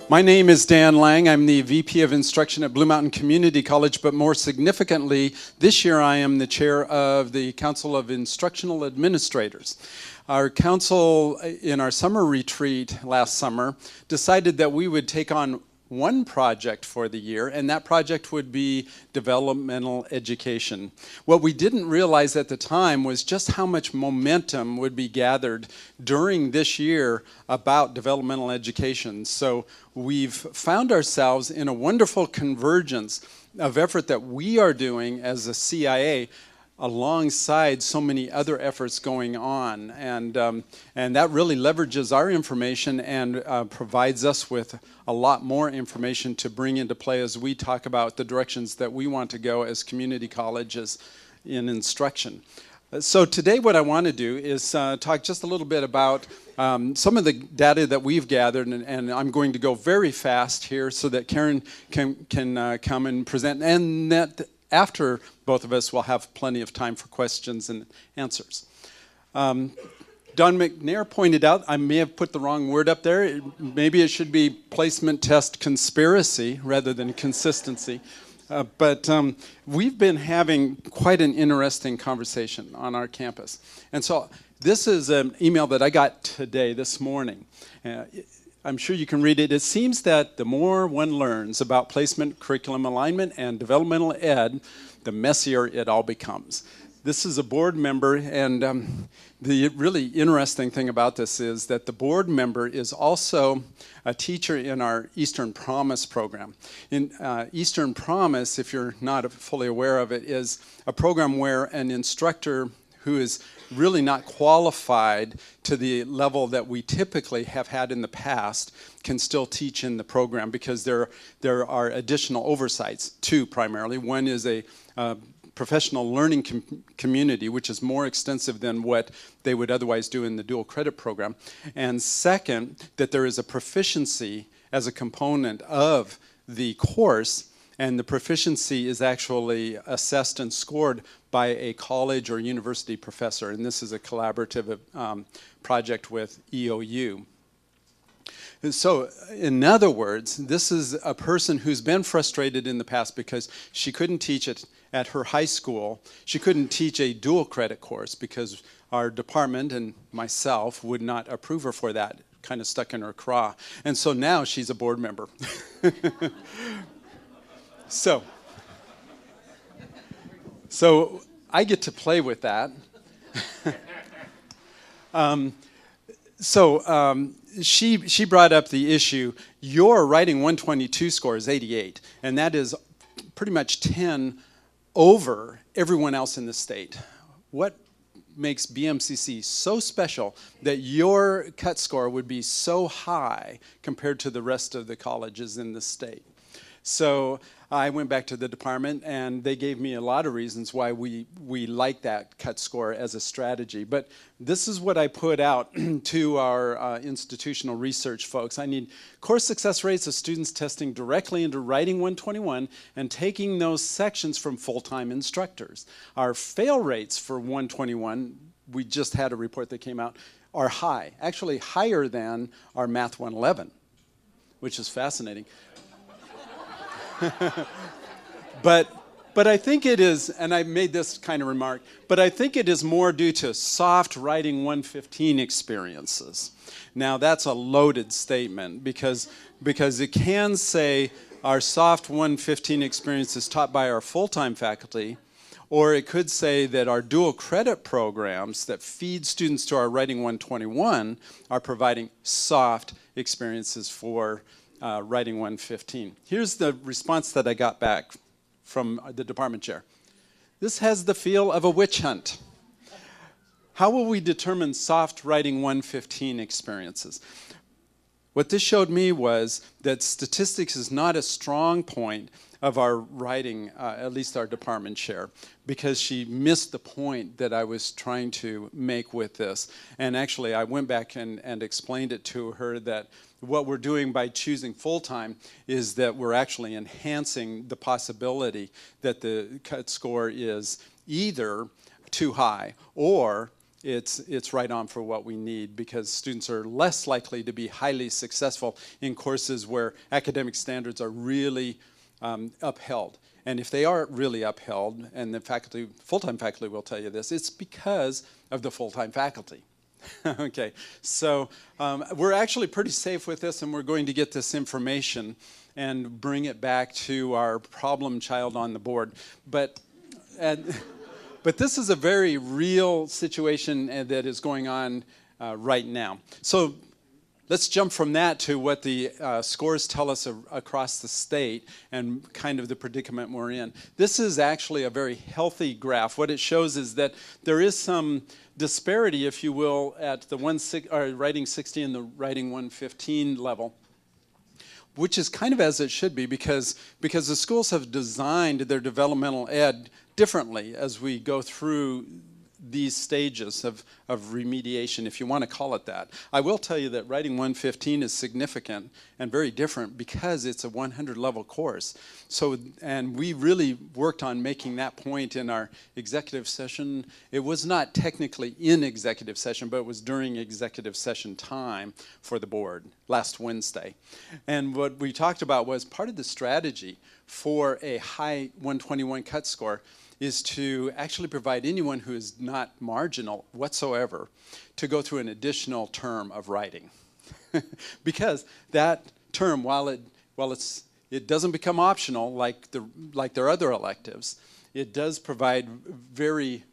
My name is Dan Lange. I'm the VP of Instruction at Blue Mountain Community College, but more significantly, this year I am the chair of the Council of Instructional Administrators. Our council, in our summer retreat last summer, decided that we would take on one project for the year, and that project would be developmental education. What we didn't realize at the time was just how much momentum would be gathered during this year about developmental education. So we've found ourselves in a wonderful convergence of effort that we are doing as a CIA alongside so many other efforts going on, and that really leverages our information and provides us with a lot more information to bring into play as we talk about the directions that we want to go as community colleges in instruction. So today what I want to do is talk just a little bit about some of the data that we've gathered, and I'm going to go very fast here so that Karen can come and present, and that after both of us, we'll have plenty of time for questions and answers. Don McNair pointed out, I may have put the wrong word up there. Maybe it should be placement test conspiracy rather than consistency. But we've been having quite an interesting conversation on our campus. And so this is an email that I got today, this morning. I'm sure you can read it. It seems that the more one learns about placement, curriculum alignment, and developmental ed, the messier it all becomes. This is a board member, and the really interesting thing about this is that the board member is also a teacher in our Eastern Promise program. In Eastern Promise, if you're not fully aware of it, is a program where an instructor who is really not qualified to the level that we typically have had in the past can still teach in the program, because there are additional oversights, two primarily. One is a professional learning community, which is more extensive than what they would otherwise do in the dual credit program. And second, that there is a proficiency as a component of the course, and the proficiency is actually assessed and scored by a college or university professor. And this is a collaborative project with EOU. And so, in other words, this is a person who's been frustrated in the past because she couldn't teach it at her high school. She couldn't teach a dual credit course because our department and myself would not approve her for that. Kind of stuck in her craw. And so now she's a board member. So I get to play with that. She brought up the issue, your writing 122 score is 88, and that is pretty much 10 over everyone else in the state. What makes BMCC so special that your cut score would be so high compared to the rest of the colleges in the state? So I went back to the department, and they gave me a lot of reasons why we like that cut score as a strategy. But this is what I put out to our institutional research folks. I need course success rates of students testing directly into Writing 121 and taking those sections from full-time instructors. Our fail rates for 121, we just had a report that came out, are high, actually higher than our Math 111, which is fascinating. But I think it is, and I made this kind of remark, but I think it is more due to soft Writing 115 experiences. Now that's a loaded statement because it can say our soft 115 experience is taught by our full-time faculty, or it could say that our dual credit programs that feed students to our Writing 121 are providing soft experiences for Writing 115. Here's the response that I got back from the department chair. This has the feel of a witch hunt. How will we determine soft Writing 115 experiences? What this showed me was that statistics is not a strong point of our writing, at least our department chair, because she missed the point that I was trying to make with this. And actually, I went back and explained it to her that what we're doing by choosing full-time is that we're actually enhancing the possibility that the cut score is either too high or it's right on for what we need, because students are less likely to be highly successful in courses where academic standards are really upheld. And if they are really upheld, and the faculty, full-time faculty will tell you this, it's because of the full-time faculty. Okay, so we're actually pretty safe with this, and we're going to get this information and bring it back to our problem child on the board. But this is a very real situation that is going on right now. So let's jump from that to what the scores tell us across the state and kind of the predicament we're in. This is actually a very healthy graph. What it shows is that there is some disparity, if you will, at the writing 60 and the writing 115 level, which is kind of as it should be, because the schools have designed their developmental ed differently as we go through these stages of remediation, if you want to call it that. I will tell you that writing 115 is significant and very different because it's a 100 level course. So, and we really worked on making that point in our executive session. It was not technically in executive session, but it was during executive session time for the board last Wednesday. And what we talked about was part of the strategy for a high 121 cut score is to actually provide anyone who is not marginal whatsoever to go through an additional term of writing. Because that term, while it doesn't become optional like their other electives, it does provide very,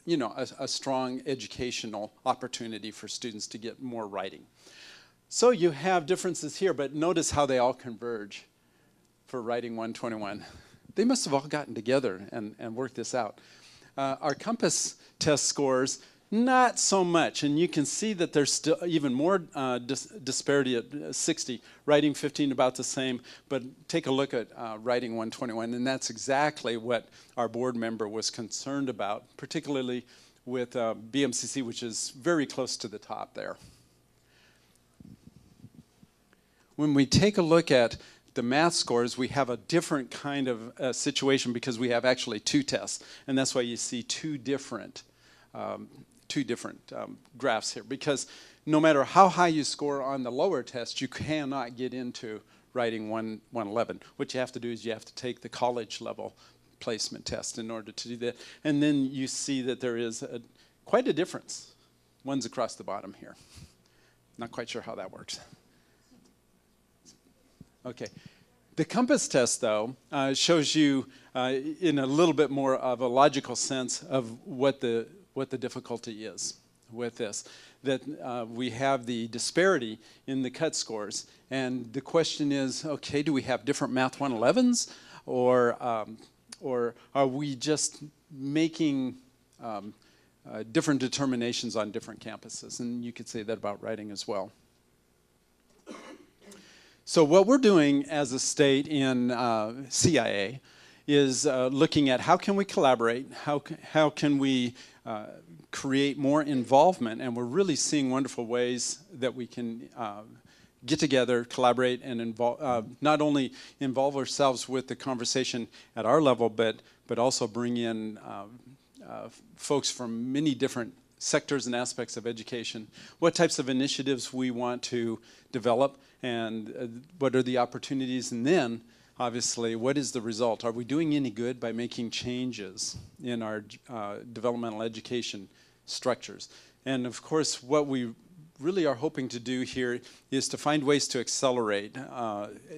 a strong educational opportunity for students to get more writing. So you have differences here, but notice how they all converge for writing 121. They must have all gotten together and worked this out. Our compass test scores, not so much. And you can see that there's still even more disparity at 60. Writing 15 about the same, but take a look at writing 121, and that's exactly what our board member was concerned about, particularly with BMCC, which is very close to the top there. When we take a look at the math scores, we have a different kind of situation because we have actually two tests, and that's why you see two different graphs here. Because no matter how high you score on the lower test, you cannot get into writing 111. What you have to do is you have to take the college level placement test in order to do that, and then you see that there is quite a difference. One's across the bottom here. Not quite sure how that works. Okay, the compass test, though, shows you in a little bit more of a logical sense of what the difficulty is with this. That we have the disparity in the cut scores, and the question is, okay, do we have different Math 111s, or are we just making different determinations on different campuses? And you could say that about writing as well. So what we're doing as a state in CIA is looking at how can we collaborate, how can we create more involvement, and we're really seeing wonderful ways that we can get together, collaborate, and not only involve ourselves with the conversation at our level, but also bring in folks from many different sectors and aspects of education, what types of initiatives we want to develop, and what are the opportunities, and then, obviously, what is the result? Are we doing any good by making changes in our developmental education structures? And of course, what we really are hoping to do here is to find ways to accelerate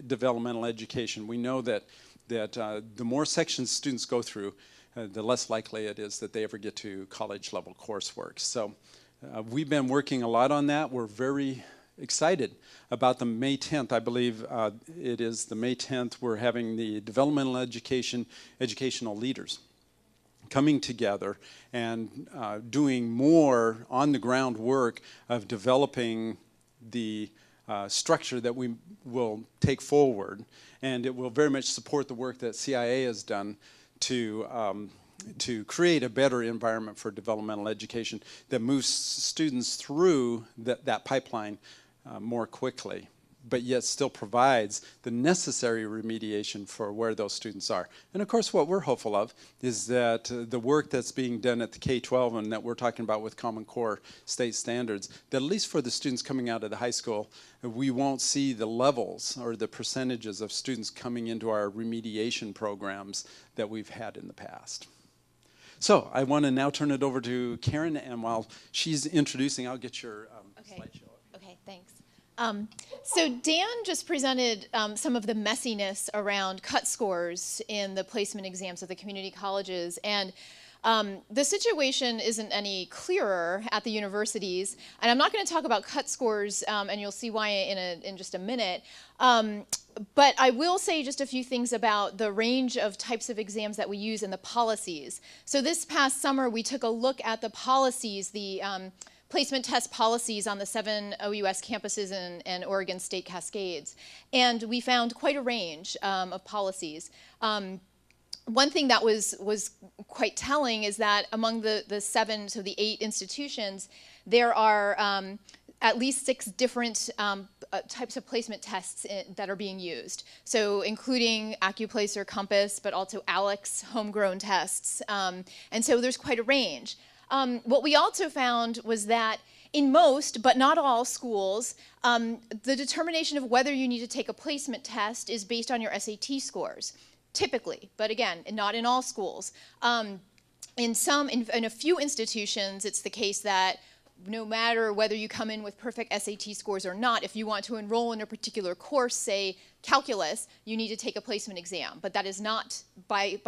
developmental education. We know that the more sections students go through, the less likely it is that they ever get to college level coursework. So we've been working a lot on that. We're very excited about the May 10th. I believe it is the May 10th. We're having the developmental educational leaders coming together and doing more on the ground work of developing the structure that we will take forward. And it will very much support the work that CIA has done to create a better environment for developmental education that moves students through that pipeline more quickly. but yet still provides the necessary remediation for where those students are. And of course, what we're hopeful of is that the work that's being done at the K-12 and that we're talking about with Common Core state standards, that at least for the students coming out of the high school, we won't see the levels or the percentages of students coming into our remediation programs that we've had in the past. So I want to now turn it over to Karen, and while she's introducing, I'll get your slideshow. Okay, thanks. So Dan just presented some of the messiness around cut scores in the placement exams of the community colleges, and the situation isn't any clearer at the universities. And I'm not going to talk about cut scores, and you'll see why in just a minute. But I will say just a few things about the range of types of exams that we use and the policies. So this past summer, we took a look at the policies, the placement test policies on the 7 OUS campuses and Oregon State Cascades. And we found quite a range of policies. One thing that was quite telling is that among the 8 institutions, there are at least 6 different types of placement tests that are being used. So including Accuplacer, Compass, but also ALEX homegrown tests. And so there's quite a range. What we also found was that in most, but not all schools, the determination of whether you need to take a placement test is based on your SAT scores, typically, but again, not in all schools. In a few institutions, it's the case that no matter whether you come in with perfect SAT scores or not, if you want to enroll in a particular course, say calculus, you need to take a placement exam. But that is not, by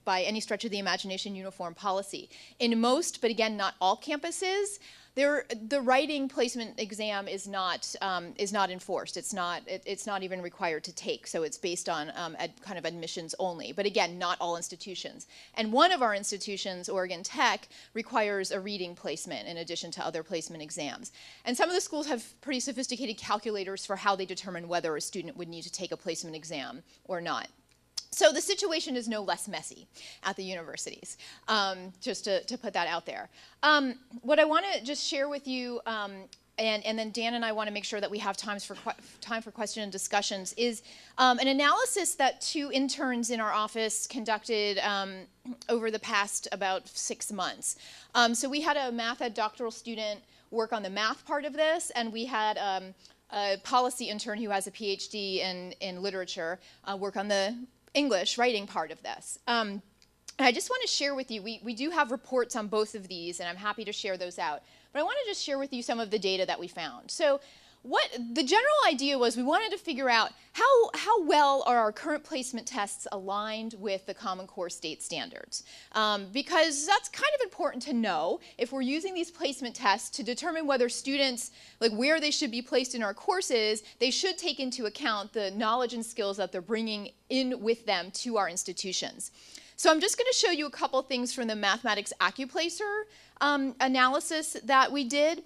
any stretch of the imagination, uniform policy. In most, but again, not all campuses, the writing placement exam is not enforced. It's not even required to take. So it's based on kind of admissions only. But again, not all institutions. And one of our institutions, Oregon Tech, requires a reading placement in addition to other placement exams. And some of the schools have pretty sophisticated calculators for how they determine whether a student would need to take a placement exam or not. So the situation is no less messy at the universities, just to put that out there. What I want to just share with you, and then Dan and I want to make sure that we have time for question and discussions, is an analysis that 2 interns in our office conducted over the past about 6 months. So we had a math ed doctoral student work on the math part of this, and we had a policy intern who has a PhD in literature work on the English writing part of this. And I just want to share with you, we do have reports on both of these, and I'm happy to share those out. But I want to just share with you some of the data that we found. So what the general idea was, we wanted to figure out how well are our current placement tests aligned with the Common Core state standards. Because that's kind of important to know if we're using these placement tests to determine whether students, like where they should be placed in our courses, they should take into account the knowledge and skills that they're bringing in with them to our institutions. So I'm just going to show you a couple things from the mathematics Accuplacer analysis that we did.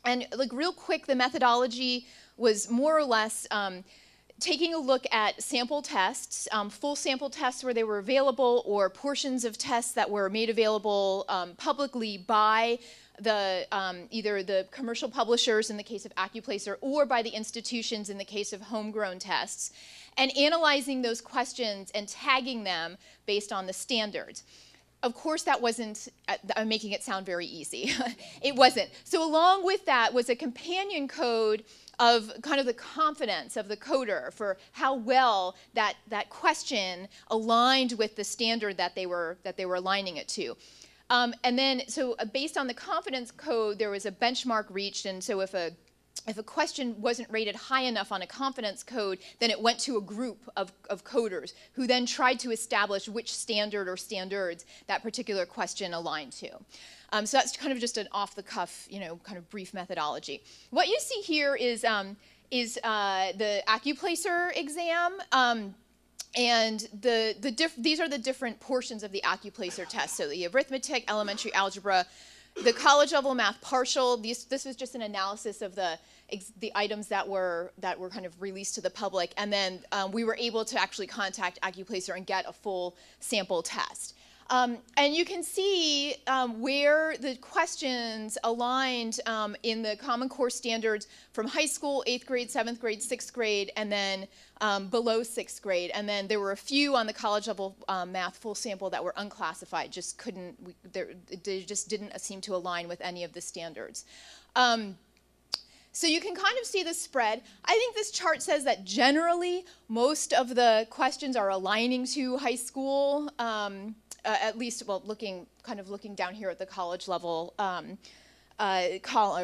And like real quick, the methodology was more or less taking a look at sample tests, full sample tests where they were available, or portions of tests that were made available publicly by the either the commercial publishers in the case of Accuplacer or by the institutions in the case of homegrown tests, and analyzing those questions and tagging them based on the standards. Of course, that wasn't, I'm making it sound very easy. It wasn't. So along with that was a companion code of kind of the confidence of the coder for how well that question aligned with the standard that they were aligning it to. And then, so based on the confidence code, there was a benchmark reached, and so if a question wasn't rated high enough on a confidence code, then it went to a group of coders who then tried to establish which standard or standards that particular question aligned to. So that's kind of just an off-the-cuff, kind of brief methodology. What you see here is the Accuplacer exam. And these are the different portions of the Accuplacer test. So the arithmetic, elementary algebra, the college level math partial. This was just an analysis of the items that were kind of released to the public, and then we were able to actually contact Accuplacer and get a full sample test. And you can see where the questions aligned in the Common Core standards from high school, 8th grade, 7th grade, 6th grade, and then below 6th grade. And then there were a few on the college level math full sample that were unclassified, they just didn't seem to align with any of the standards. So you can kind of see the spread. I think this chart says that generally most of the questions are aligning to high school, at least, well, looking down here at the college level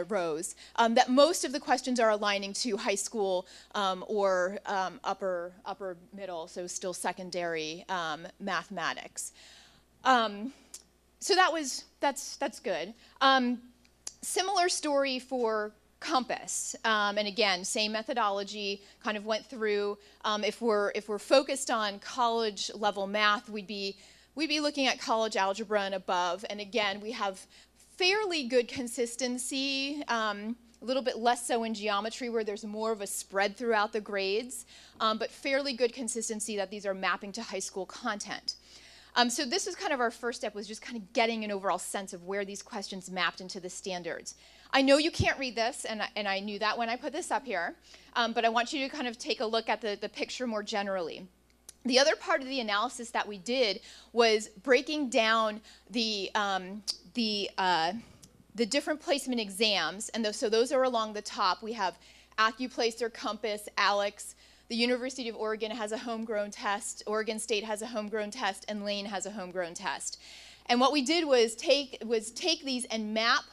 rows, that most of the questions are aligning to high school or upper middle, so still secondary mathematics. So that's good. Similar story for Compass, and again, same methodology. Kind of went through. If we're focused on college level math, we'd be looking at college algebra and above. And again, we have fairly good consistency. A little bit less so in geometry, where there's more of a spread throughout the grades, but fairly good consistency that these are mapping to high school content. So this was kind of our first step, was just kind of getting an overall sense of where these questions mapped into the standards. I know you can't read this, and I knew that when I put this up here, but I want you to kind of take a look at the picture more generally. The other part of the analysis that we did was breaking down the different placement exams, and so those are along the top. We have Accuplacer, Compass, ALEX. The University of Oregon has a homegrown test, Oregon State has a homegrown test, and Lange has a homegrown test. And what we did was take these and map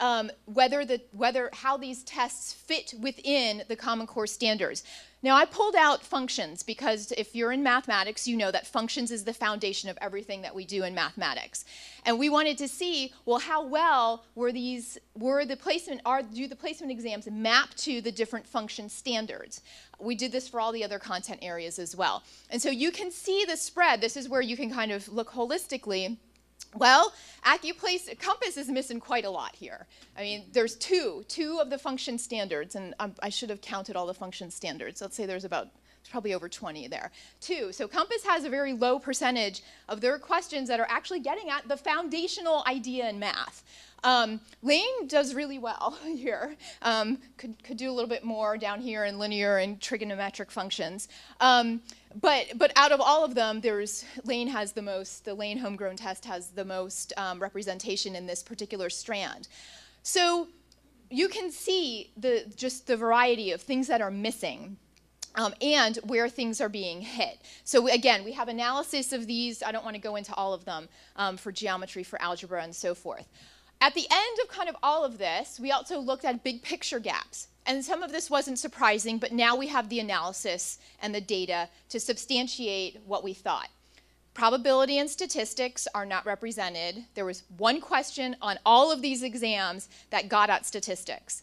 how these tests fit within the Common Core standards. Now, I pulled out functions because if you're in mathematics, you know that functions is the foundation of everything that we do in mathematics. And we wanted to see, well, how well do the placement exams map to the different function standards? We did this for all the other content areas as well. And so you can see the spread. This is where you can kind of look holistically. Well, Accuplacer, Compass is missing quite a lot here. I mean, there's two of the function standards, and I should have counted all the function standards. Let's say there's probably over 20 there. Two. So Compass has a very low percentage of their questions that are actually getting at the foundational idea in math. Lange does really well here. Could do a little bit more down here in linear and trigonometric functions. But out of all of them, Lange has the most. The Lange homegrown test has the most representation in this particular strand. So you can see just the variety of things that are missing. And where things are being hit. So again, we have analysis of these. I don't want to go into all of them for geometry, for algebra, and so forth. At the end of kind of all of this, we also looked at big picture gaps. And some of this wasn't surprising, but now we have the analysis and the data to substantiate what we thought. Probability and statistics are not represented. There was one question on all of these exams that got at statistics.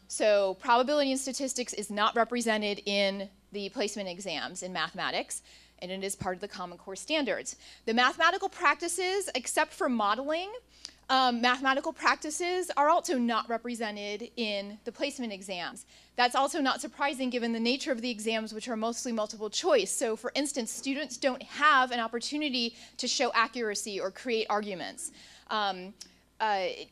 So probability and statistics is not represented in the placement exams in mathematics, and it is part of the Common Core standards. The mathematical practices, except for modeling, mathematical practices are also not represented in the placement exams. That's also not surprising given the nature of the exams, which are mostly multiple choice. So for instance, students don't have an opportunity to show accuracy or create arguments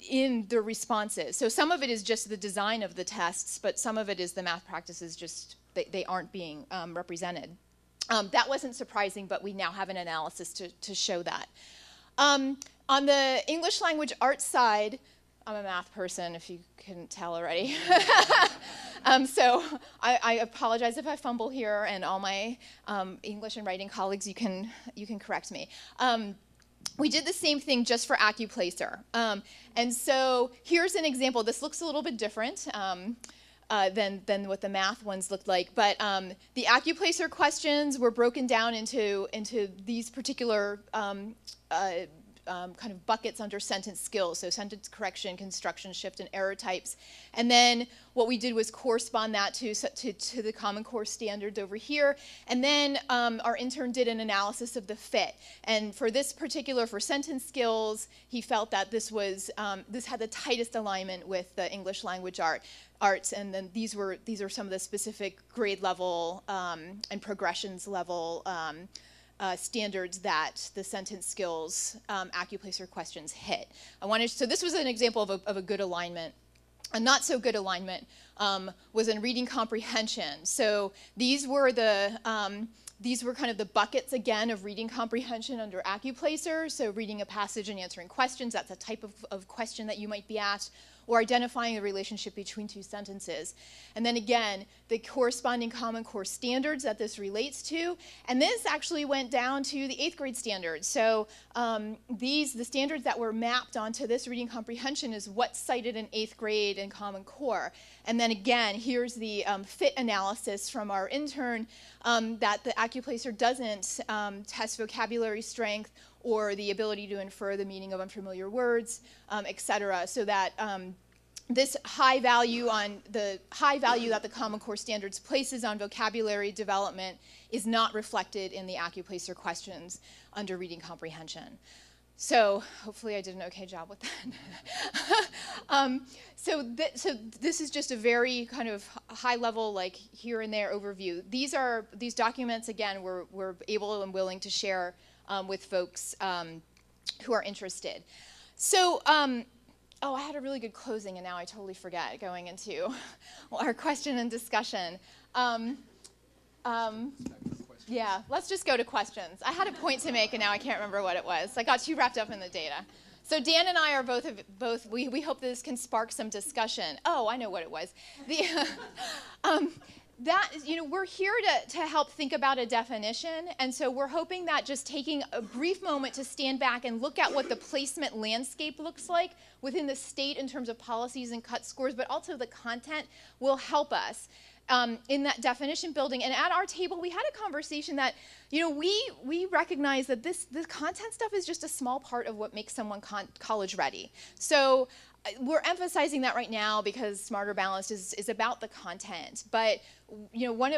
in their responses. So some of it is just the design of the tests, but some of it is the math practices just, they aren't being represented. That wasn't surprising, but we now have an analysis to show that. On the English language arts side, I'm a math person, if you couldn't tell already. So I apologize if I fumble here, and all my English and writing colleagues, you can correct me. We did the same thing just for Accuplacer. And so here's an example. This looks a little bit different than what the math ones looked like. But the Accuplacer questions were broken down into these particular kind of buckets under sentence skills, so sentence correction, construction, shift, and error types. And then what we did was correspond that to the Common Core standards over here. And then our intern did an analysis of the fit. And for this particular, for sentence skills, he felt that this had the tightest alignment with the English language arts. And then these are some of the specific grade level and progressions level standards that the sentence skills Accuplacer questions hit. So this was an example of a good alignment. A not so good alignment was in reading comprehension. So these were kind of the buckets, again, of reading comprehension under Accuplacer. So reading a passage and answering questions, that's a type of question that you might be asked, or identifying a relationship between two sentences. And then again, the corresponding Common Core standards that this relates to. And this actually went down to the 8th grade standards. So the standards that were mapped onto this reading comprehension is what's cited in 8th grade and Common Core. And then again, here's the fit analysis from our intern that the Accuplacer doesn't test vocabulary strength or the ability to infer the meaning of unfamiliar words, et cetera, so that this high value that the Common Core standards places on vocabulary development is not reflected in the Accuplacer questions under reading comprehension. So hopefully I did an okay job with that. So this is just a very kind of high level, like here and there overview. These documents, again, we're able and willing to share with folks who are interested. So, I had a really good closing, and now I totally forget going into our question and discussion. Yeah, let's just go to questions. I had a point to make, and now I can't remember what it was. I got too wrapped up in the data. So Dan and I are both we hope this can spark some discussion. Oh, I know what it was. We're here to help think about a definition, and so we're hoping that just taking a brief moment to stand back and look at what the placement landscape looks like within the state in terms of policies and cut scores, but also the content will help us in that definition building. And at our table, we had a conversation that, we recognize that this content stuff is just a small part of what makes someone college ready. So we're emphasizing that right now because Smarter Balanced is about the content. But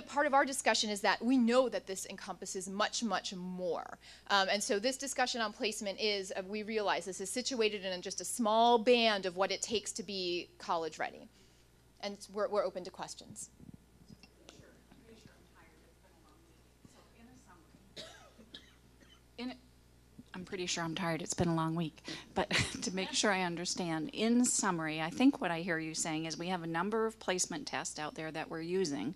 part of our discussion is that we know that this encompasses much, much more. And so this discussion on placement we realize this is situated in just a small band of what it takes to be college ready. And we're open to questions. I'm pretty sure I'm tired. It's been a long week. But to make sure I understand, in summary, I think what I hear you saying is we have a number of placement tests out there that we're using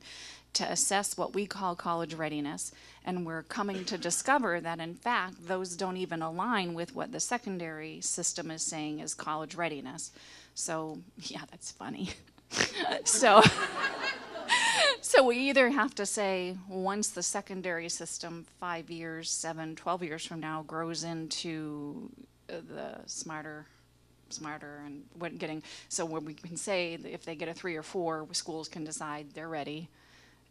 to assess what we call college readiness, and we're coming to discover that, in fact, those don't even align with what the secondary system is saying is college readiness. So, yeah, that's funny. So we either have to say, once the secondary system 5 years, 7, 12 years from now grows into the smarter and where we can say that if they get a 3 or 4, schools can decide they're ready.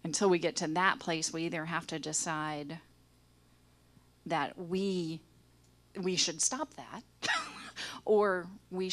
Until we get to that place, we either have to decide that we should stop that, or we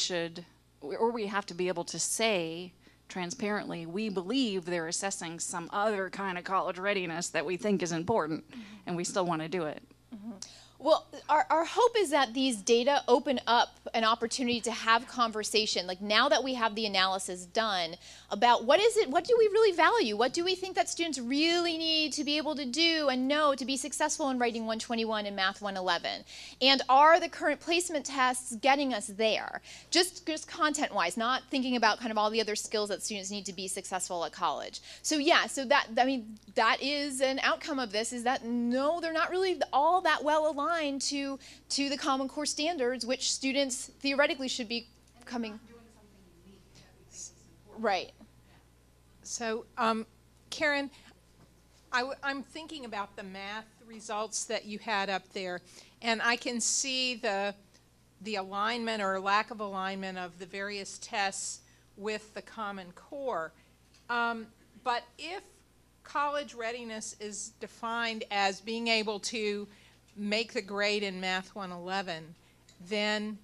have to be able to say transparently, we believe they're assessing some other kind of college readiness that we think is important, and we still want to do it. Mm-hmm. Well, our hope is that these data open up an opportunity to have conversation, like now that we have the analysis done, about what do we really value? What do we think that students really need to be able to do and know to be successful in writing 121 and math 111? And are the current placement tests getting us there? Just content-wise, not thinking about kind of all the other skills that students need to be successful at college. So yeah, that is an outcome of this, is that no, they're not really all that well aligned to the Common Core standards, which students theoretically should be coming. Right. So, Karen, I'm thinking about the math results that you had up there, and I can see the alignment or lack of alignment of the various tests with the Common Core. But if college readiness is defined as being able to make the grade in Math 111, then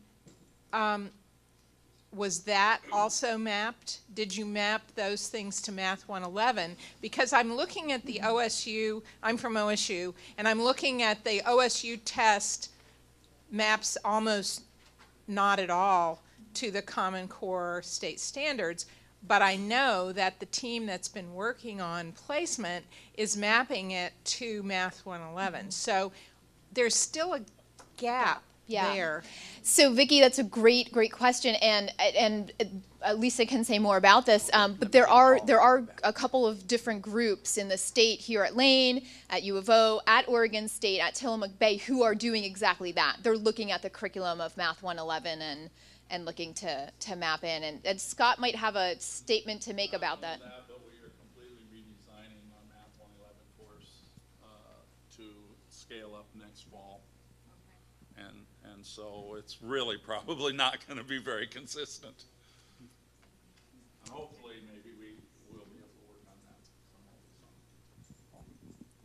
was that also mapped? Did you map those things to Math 111? Because I'm looking at the OSU, I'm from OSU, and I'm looking at the OSU test maps almost not at all to the Common Core state standards, but I know that the team that's been working on placement is mapping it to Math 111. So there's still a gap Yeah. there. So Vicki, that's a great question, and Lisa can say more about this. But there are a couple of different groups in the state here at Lane, at U of O, at Oregon State, at Tillamook Bay, who are doing exactly that. They're looking at the curriculum of Math 111 and looking to map in. And Scott might have a statement to make about that. But we are completely redesigning our Math 111 course to scale up next fall. And so it's really probably not going to be very consistent. And hopefully maybe we will be able to work on that.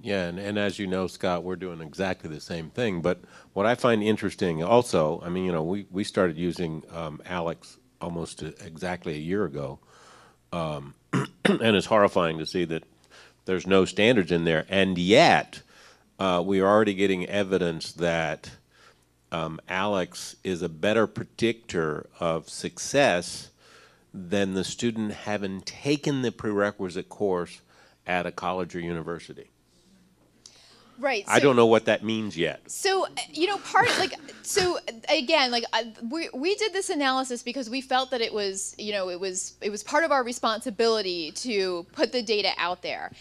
Yeah, and as you know, Scott, we're doing exactly the same thing. But what I find interesting also, I mean, you know, we started using Alex almost exactly a year ago. And it's horrifying to see that there's no standards in there. And yet, we are already getting evidence that Alex is a better predictor of success than the student having taken the prerequisite course at a college or university. Right. I don't know what that means yet. So, you know, so again, we did this analysis because we felt that it was, you know, it was part of our responsibility to put the data out there.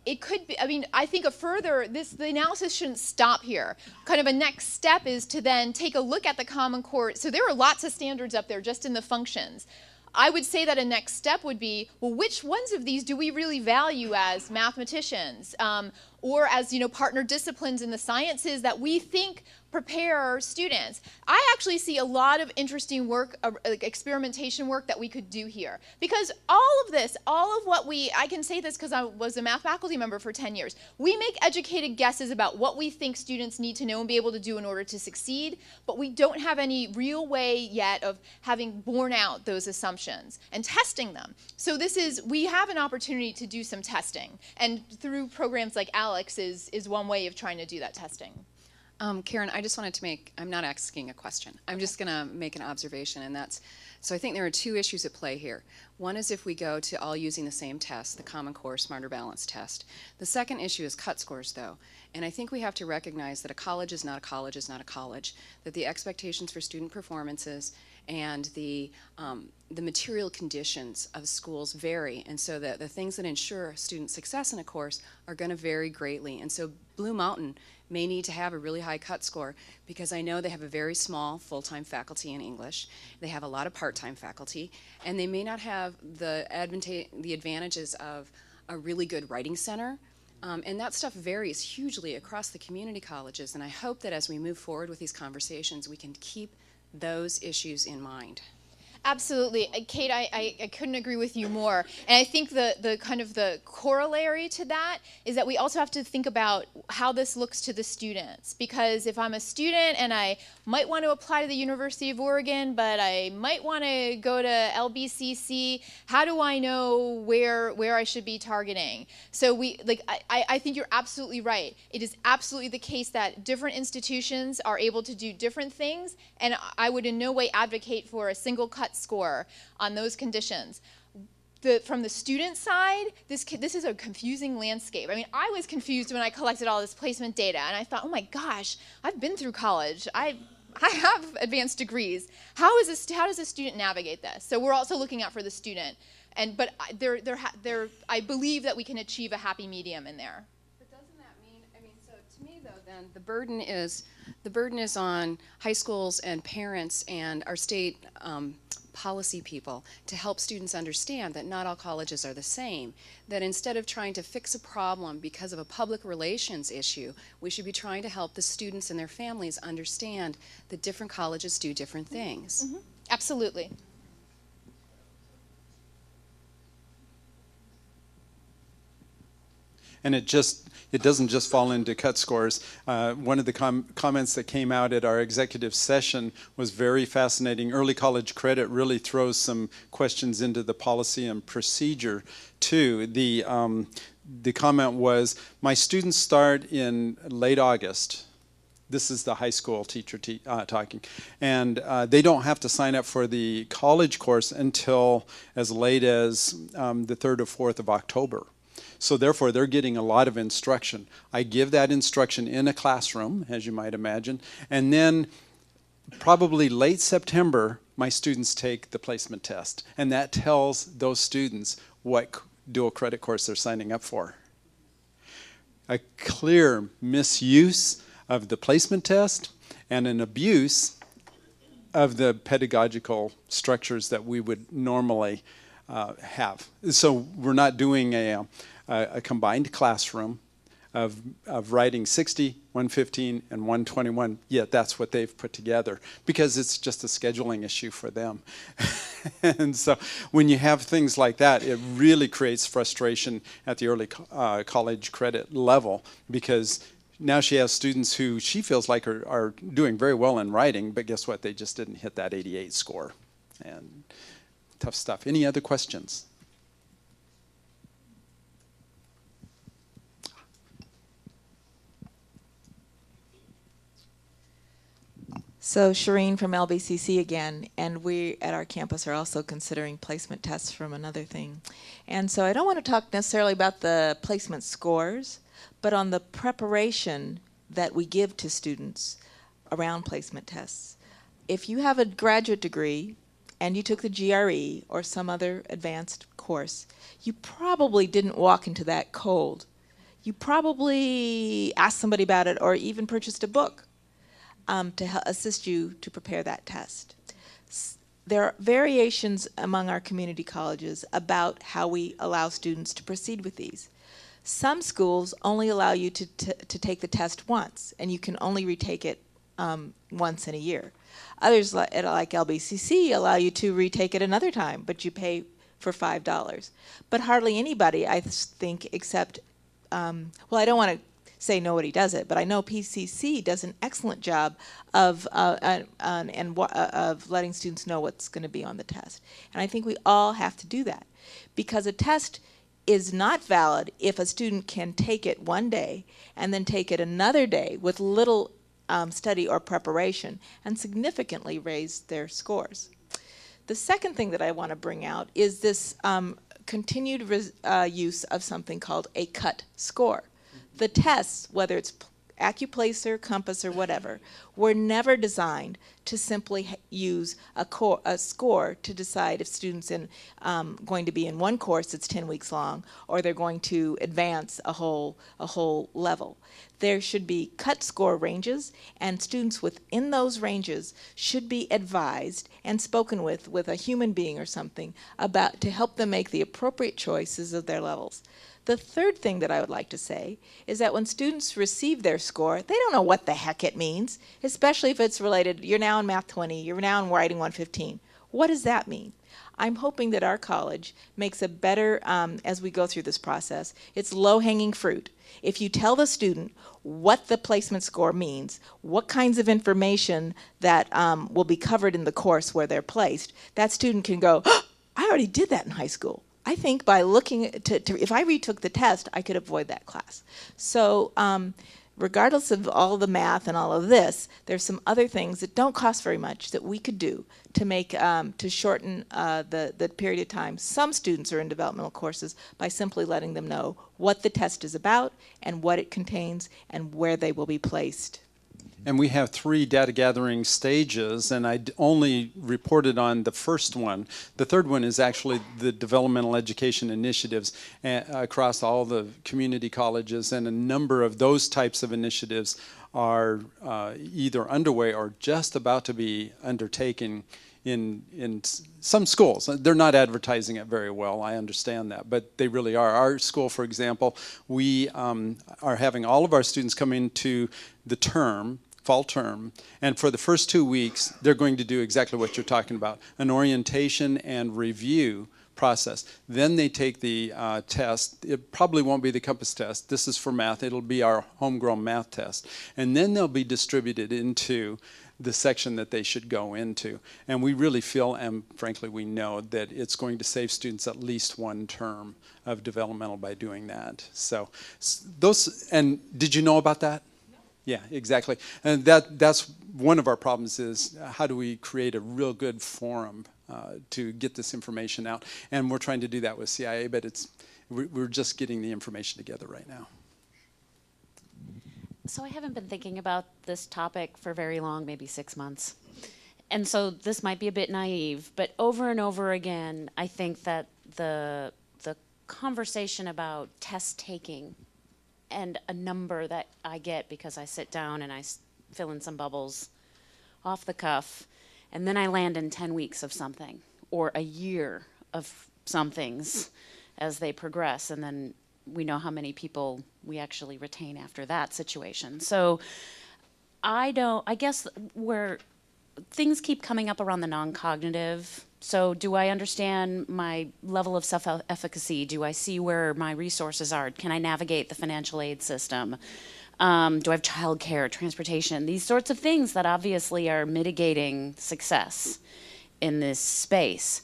It could be, I mean, I think the analysis shouldn't stop here. Kind of a next step is to then take a look at the Common Core. So there are lots of standards up there just in the functions. I would say that a next step would be, well, which ones of these do we really value as mathematicians or as, you know, partner disciplines in the sciences that we think prepare our students? I actually see a lot of interesting work, like experimentation work that we could do here. Because all of this, I can say this because I was a math faculty member for 10 years. We make educated guesses about what we think students need to know and be able to do in order to succeed, but we don't have any real way yet of having borne out those assumptions and testing them. So we have an opportunity to do some testing. And through programs like Alex is one way of trying to do that testing. Karen, I just wanted to I'm not asking a question. I'm just going to make an observation, and so I think there are two issues at play here. One is if we go to all using the same test, the Common Core Smarter Balance test. The second issue is cut scores, though. And I think we have to recognize that a college is not a college is not a college, that the expectations for student performances and the material conditions of schools vary, and so that the things that ensure student success in a course are going to vary greatly. And so Blue Mountain may need to have a really high cut score because I know they have a very small full-time faculty in English. They have a lot of part-time faculty, and they may not have the advantages of a really good writing center. And that stuff varies hugely across the community colleges, and I hope that as we move forward with these conversations, we can keep those issues in mind. Absolutely. Kate, I couldn't agree with you more. And I think the kind of the corollary to that is that we also have to think about how this looks to the students. Because if I'm a student and I might want to apply to the University of Oregon, but I might want to go to LBCC, how do I know where I should be targeting? So I think you're absolutely right. It is absolutely the case that different institutions are able to do different things, and I would in no way advocate for a single cut score on those conditions. From the student side, this is a confusing landscape. I mean, I was confused when I collected all this placement data, and I thought, oh my gosh, I've been through college. I have advanced degrees. How does a student navigate this? So we're also looking out for the student, but I believe that we can achieve a happy medium in there. But doesn't that mean? I mean, so to me though, then the burden is on high schools and parents and our state policy people to help students understand that not all colleges are the same, that instead of trying to fix a problem because of a public relations issue, we should be trying to help the students and their families understand that different colleges do different things. Mm-hmm. Absolutely. And it doesn't just fall into cut scores. One of the comments that came out at our executive session was very fascinating. Early college credit really throws some questions into the policy and procedure too. The comment was, my students start in late August. This is the high school teacher talking. And they don't have to sign up for the college course until as late as the 3rd or 4th of October. So therefore, they're getting a lot of instruction. I give that instruction in a classroom, as you might imagine, and then probably late September, my students take the placement test, and that tells those students what dual credit course they're signing up for. A clear misuse of the placement test and an abuse of the pedagogical structures that we would normally have. So we're not doing a combined classroom of writing 60, 115, and 121, yet that's what they've put together because it's just a scheduling issue for them. And so when you have things like that, it really creates frustration at the early college credit level because now she has students who she feels like are doing very well in writing, but guess what? They just didn't hit that 88 score. And tough stuff. Any other questions? So Shireen from LBCC again, and we at our campus are also considering placement tests from another thing. And so I don't want to talk necessarily about the placement scores, but on the preparation that we give to students around placement tests. If you have a graduate degree and you took the GRE or some other advanced course, you probably didn't walk into that cold. You probably asked somebody about it or even purchased a book to assist you to prepare that test. There are variations among our community colleges about how we allow students to proceed with these. Some schools only allow you to take the test once, and you can only retake it once in a year. Others, like LBCC, allow you to retake it another time, but you pay for $5. But hardly anybody, I think, except, well, I don't want to say nobody does it, but I know PCC does an excellent job of letting students know what's going to be on the test. And I think we all have to do that, because a test is not valid if a student can take it one day and then take it another day with little study or preparation and significantly raise their scores. The second thing that I want to bring out is this continued use of something called a cut score. The tests, whether it's Accuplacer, Compass, or whatever, were never designed to simply use a score to decide if students are going to be in one course that's 10 weeks long, or they're going to advance a whole level. There should be cut score ranges, and students within those ranges should be advised and spoken with a human being or something about to help them make the appropriate choices of their levels. The third thing that I would like to say is that when students receive their score, they don't know what the heck it means, especially if it's related, you're now in Math 20, you're now in Writing 115. What does that mean? I'm hoping that our college makes a better, as we go through this process, it's low-hanging fruit. If you tell the student what the placement score means, what kinds of information that will be covered in the course where they're placed, that student can go, oh, I already did that in high school. I think by looking if I retook the test, I could avoid that class. So regardless of all the math and all of this, there's some other things that don't cost very much that we could do to make to shorten the period of time some students are in developmental courses by simply letting them know what the test is about and what it contains and where they will be placed. And we have 3 data gathering stages, and I only reported on the first one. The third one is actually the developmental education initiatives across all the community colleges, and a number of those types of initiatives are either underway or just about to be undertaken in some schools. They're not advertising it very well, I understand that, but they really are. Our school, for example, we are having all of our students come into the term, fall term, and for the first 2 weeks, they're going to do exactly what you're talking about, an orientation and review process. Then they take the test. It probably won't be the Compass test. This is for math. It'll be our homegrown math test. And then they'll be distributed into the section that they should go into. And we really feel, and frankly we know, that it's going to save students at least 1 term of developmental by doing that. So those, and did you know about that? Yeah, exactly. And that's one of our problems is how do we create a real good forum to get this information out? And we're trying to do that with CIA, but we're just getting the information together right now. So I haven't been thinking about this topic for very long, maybe 6 months. And so this might be a bit naive, but over and over again, I think that the conversation about test taking and a number that I get because I sit down and I fill in some bubbles off the cuff, and then I land in 10 weeks of something or a year of some things as they progress, and then we know how many people we actually retain after that situation. So I guess where things keep coming up around the non-cognitive. So do I understand my level of self-efficacy? Do I see where my resources are? Can I navigate the financial aid system? Do I have childcare, transportation? These sorts of things that obviously are mitigating success in this space.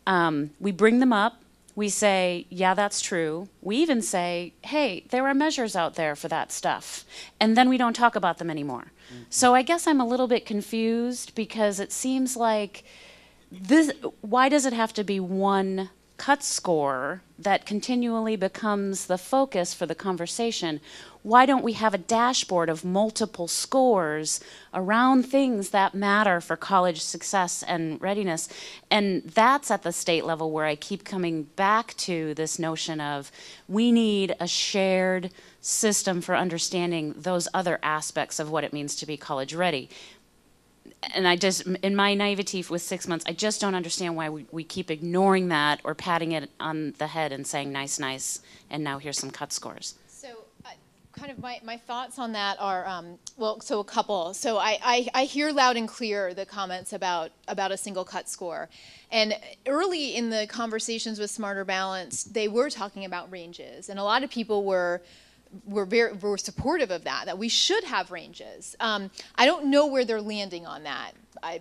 We bring them up. We say, yeah, that's true. We even say, hey, there are measures out there for that stuff. And then we don't talk about them anymore. Mm-hmm. So I guess I'm a little bit confused because it seems like this, why does it have to be one cut score that continually becomes the focus for the conversation? Why don't we have a dashboard of multiple scores around things that matter for college success and readiness? And that's at the state level where I keep coming back to this notion of we need a shared system for understanding those other aspects of what it means to be college ready. And I just, in my naivety with 6 months, I just don't understand why we keep ignoring that or patting it on the head and saying, nice, nice, and now here's some cut scores. So kind of my thoughts on that are, well, so a couple. So I hear loud and clear the comments about a single cut score. And early in the conversations with Smarter Balanced, they were talking about ranges. And a lot of people were supportive of that we should have ranges. I don't know where they're landing on that.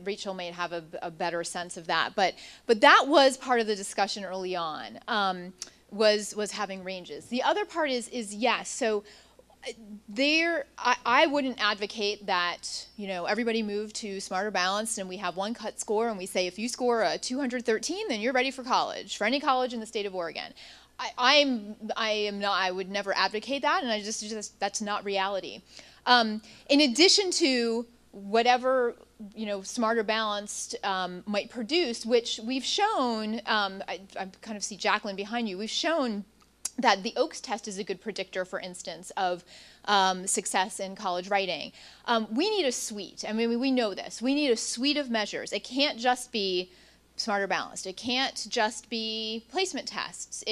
Rachel may have a better sense of that, but that was part of the discussion early on, was having ranges. The other part is yes, so I wouldn't advocate that, you know, everybody move to Smarter Balanced and we have one cut score and we say if you score a 213, then you're ready for college, for any college in the state of Oregon. I would never advocate that, and I just that's not reality. In addition to whatever, you know, Smarter Balanced might produce, which we've shown, I kind of see Jacqueline behind you, we've shown that the Oaks test is a good predictor, for instance, of success in college writing. We need a suite. I mean, we know this. We need a suite of measures. It can't just be Smarter Balanced. It can't just be placement tests.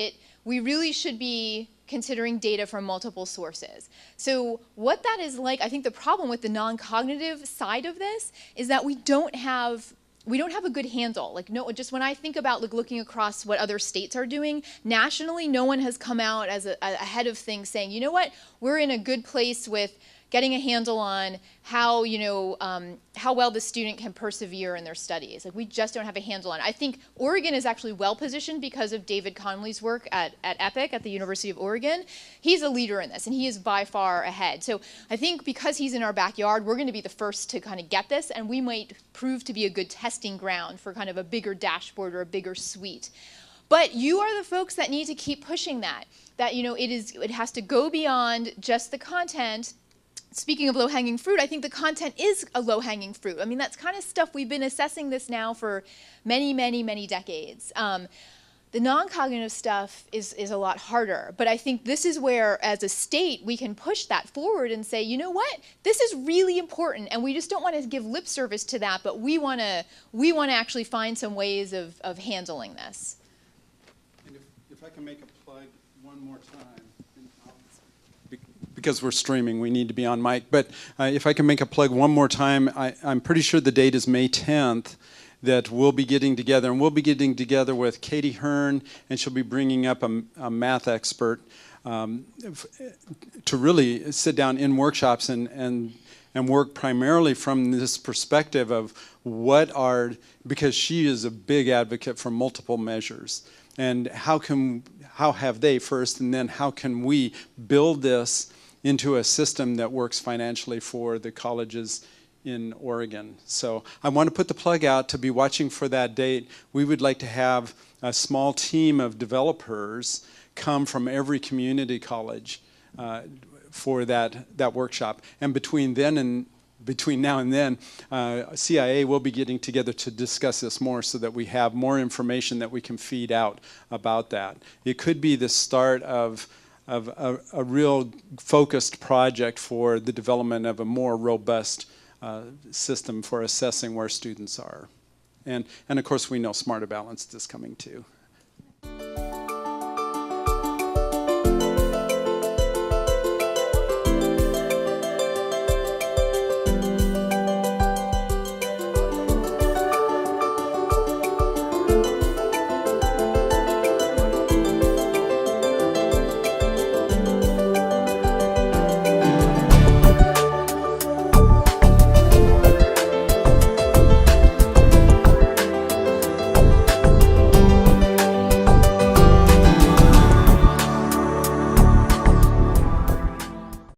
We really should be considering data from multiple sources. So what that is like, I think the problem with the non-cognitive side of this is that we don't have a good handle. Like, no, just when I think about like looking across what other states are doing, nationally, no one has come out as ahead of things saying, you know what, we're in a good place with getting a handle on how, you know, how well the student can persevere in their studies. Like, we just don't have a handle on it. I think Oregon is actually well positioned because of David Conley's work at EPIC at the University of Oregon. He's a leader in this, and he is by far ahead. So I think because he's in our backyard, we're going to be the first to kind of get this, and we might prove to be a good testing ground for kind of a bigger dashboard or a bigger suite. But you are the folks that need to keep pushing that, you know, it has to go beyond just the content. Speaking of low-hanging fruit, I think the content is a low-hanging fruit. I mean, that's kind of stuff we've been assessing this now for many, many, many decades. The non-cognitive stuff is a lot harder, but I think this is where, as a state, we can push that forward and say, you know what, this is really important, and we just don't want to give lip service to that, but we want to actually find some ways of handling this. And if I can make a plug one more time. Because we're streaming, we need to be on mic. But if I can make a plug one more time, I'm pretty sure the date is May 10th that we'll be getting together. And we'll be getting together with Katie Hearn, and she'll be bringing up a math expert to really sit down in workshops and work primarily from this perspective of because she is a big advocate for multiple measures. And how have they first, and then how can we build this into a system that works financially for the colleges in Oregon. So I want to put the plug out to be watching for that date. We would like to have a small team of developers come from every community college for that workshop. And between now and then, CIA will be getting together to discuss this more so that we have more information that we can feed out about that. It could be the start of a real focused project for the development of a more robust system for assessing where students are. And of course we know Smarter Balanced is coming too.